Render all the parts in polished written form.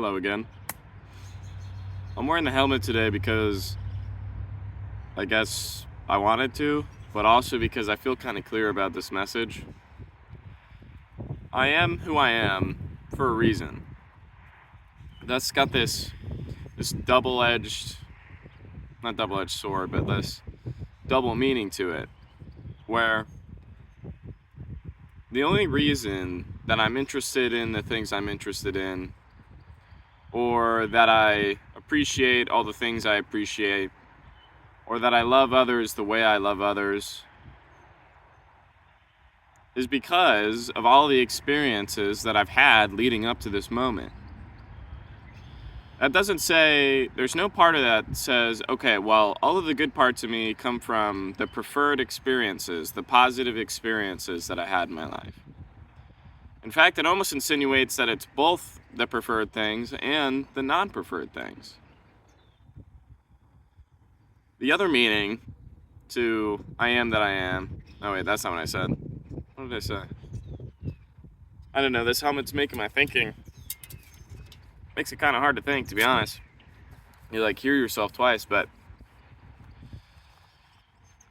Hello again. I'm wearing the helmet today because I guess I wanted to, but also because I feel kind of clear about this message. I am who I am for a reason. That's got this double-edged, not double-edged sword, but this double meaning to it, where the only reason that I'm interested in the things I'm interested in, or that I appreciate all the things I appreciate, or that I love others the way I love others, is because of all the experiences that I've had leading up to this moment. That doesn't say, there's no part of that says, okay, well, all of the good parts of me come from the preferred experiences, the positive experiences that I had in my life. In fact, it almost insinuates that it's both the preferred things and the non-preferred things. The other meaning to I am that I am, oh wait, that's not what I said. What did I say? I don't know, this helmet's making my thinking. Makes it kind of hard to think, to be honest. You hear yourself twice, but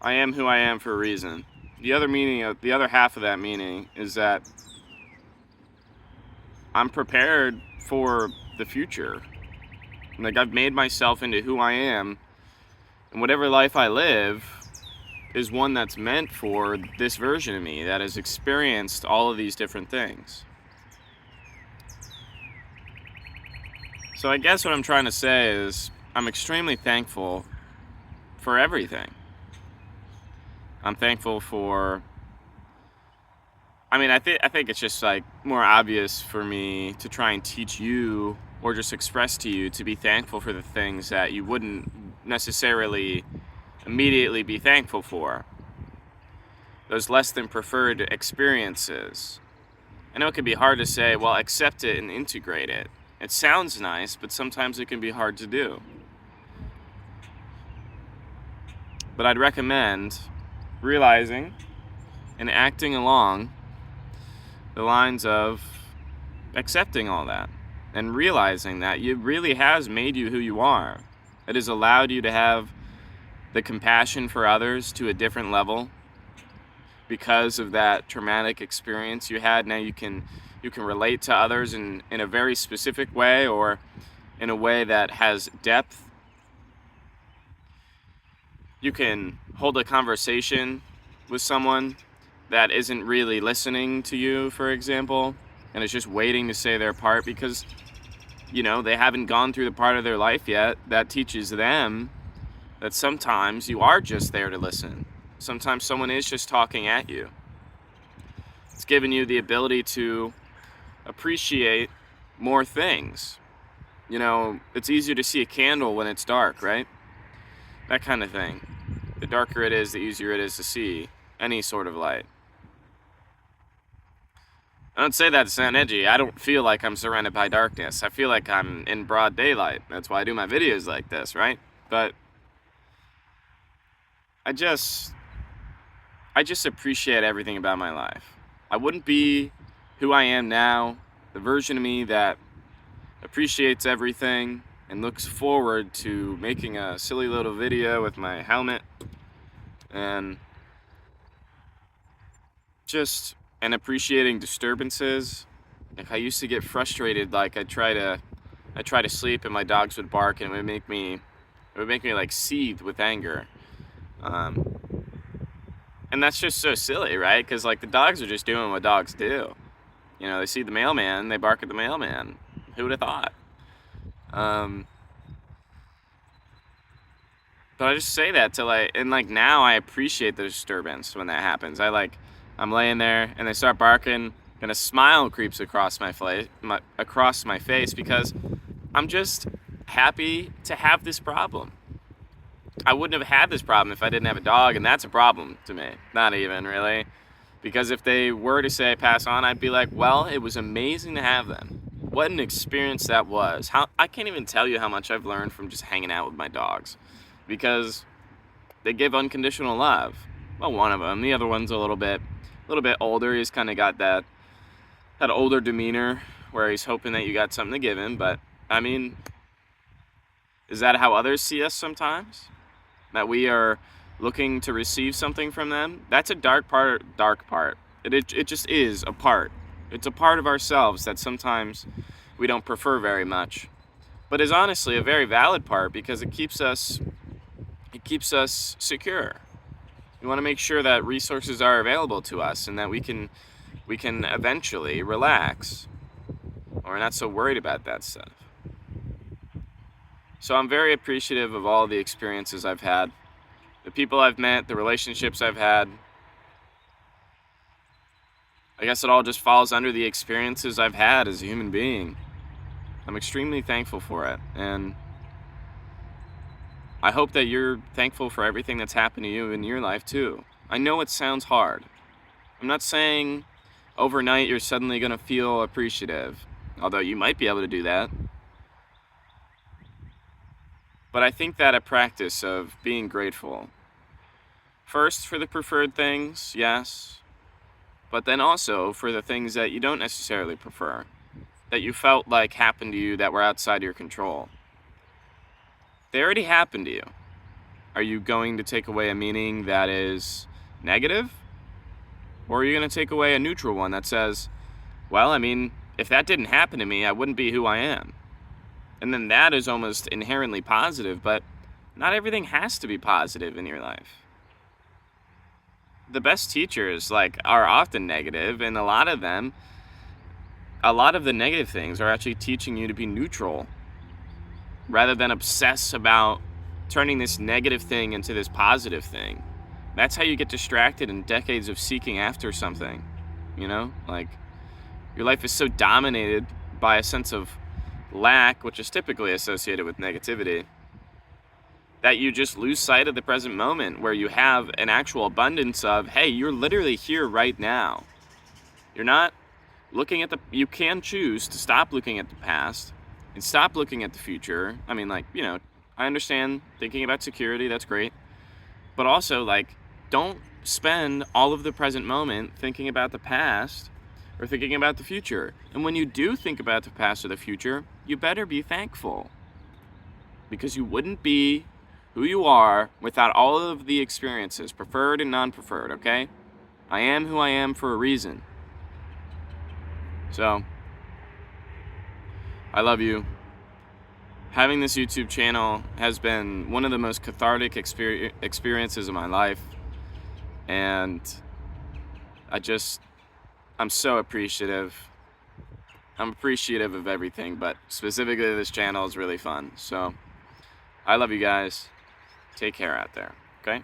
I am who I am for a reason. The other half of that meaning is that I'm prepared for the future. I've made myself into who I am, and whatever life I live is one that's meant for this version of me that has experienced all of these different things. So I guess what I'm trying to say is I'm extremely thankful for everything. I'm thankful for, I think it's just more obvious for me to try and teach you or just express to you to be thankful for the things that you wouldn't necessarily immediately be thankful for. Those less than preferred experiences. I know it can be hard to say, well, accept it and integrate it. It sounds nice, but sometimes it can be hard to do. But I'd recommend realizing and acting along the lines of accepting all that and realizing that it really has made you who you are. It has allowed you to have the compassion for others to a different level because of that traumatic experience you had. Now you can relate to others in a very specific way, or in a way that has depth. You can hold a conversation with someone that isn't really listening to you, for example, and is just waiting to say their part because, they haven't gone through the part of their life yet that teaches them that sometimes you are just there to listen. Sometimes someone is just talking at you. It's given you the ability to appreciate more things. It's easier to see a candle when it's dark, right? That kind of thing. The darker it is, the easier it is to see any sort of light. I don't say that to sound edgy. I don't feel like I'm surrounded by darkness. I feel like I'm in broad daylight. That's why I do my videos like this, right? But I just appreciate everything about my life. I wouldn't be who I am now, the version of me that appreciates everything and looks forward to making a silly little video with my helmet and appreciating disturbances. I used to get frustrated, I'd try to sleep and my dogs would bark and it would make me seethe with anger. And that's just so silly, right? Because the dogs are just doing what dogs do. They see the mailman, they bark at the mailman. Who would have thought? But I just say that to now I appreciate the disturbance when that happens. I'm laying there and they start barking and a smile creeps across my face because I'm just happy to have this problem. I wouldn't have had this problem if I didn't have a dog, and that's a problem to me. Not even really. Because if they were to say pass on, I'd be like, well, it was amazing to have them. What an experience that was. I can't even tell you how much I've learned from just hanging out with my dogs. Because they give unconditional love. Well, one of them. The other one's a little bit older. He's kind of got that older demeanor where he's hoping that you got something to give him, but I mean, is that how others see us sometimes? That we are looking to receive something from them? That's a dark part. It just is a part. It's a part of ourselves that sometimes we don't prefer very much, but is honestly a very valid part because it keeps us secure. We want to make sure that resources are available to us and that we can eventually relax, or we're not so worried about that stuff. So I'm very appreciative of all the experiences I've had, the people I've met, the relationships I've had. I guess it all just falls under the experiences I've had as a human being. I'm extremely thankful for it, and I hope that you're thankful for everything that's happened to you in your life too. I know it sounds hard. I'm not saying overnight you're suddenly going to feel appreciative, although you might be able to do that. But I think that a practice of being grateful, first for the preferred things, yes, but then also for the things that you don't necessarily prefer, that you felt like happened to you that were outside your control. They already happened to you. Are you going to take away a meaning that is negative? Or are you going to take away a neutral one that says, well, I mean, if that didn't happen to me, I wouldn't be who I am? And then that is almost inherently positive, but not everything has to be positive in your life. The best teachers are often negative, and a lot of the negative things are actually teaching you to be neutral rather than obsess about turning this negative thing into this positive thing. That's how you get distracted in decades of seeking after something. Your life is so dominated by a sense of lack, which is typically associated with negativity, that you just lose sight of the present moment where you have an actual abundance of, hey, you're literally here right now. You're not you can choose to stop looking at the past and stop looking at the future. I mean, I understand thinking about security, that's great. But also, don't spend all of the present moment thinking about the past or thinking about the future. And when you do think about the past or the future, you better be thankful. Because you wouldn't be who you are without all of the experiences, preferred and non-preferred, okay? I am who I am for a reason. So, I love you. Having this YouTube channel has been one of the most cathartic experiences of my life. And I'm so appreciative. I'm appreciative of everything, but specifically this channel is really fun. So, I love you guys. Take care out there, okay?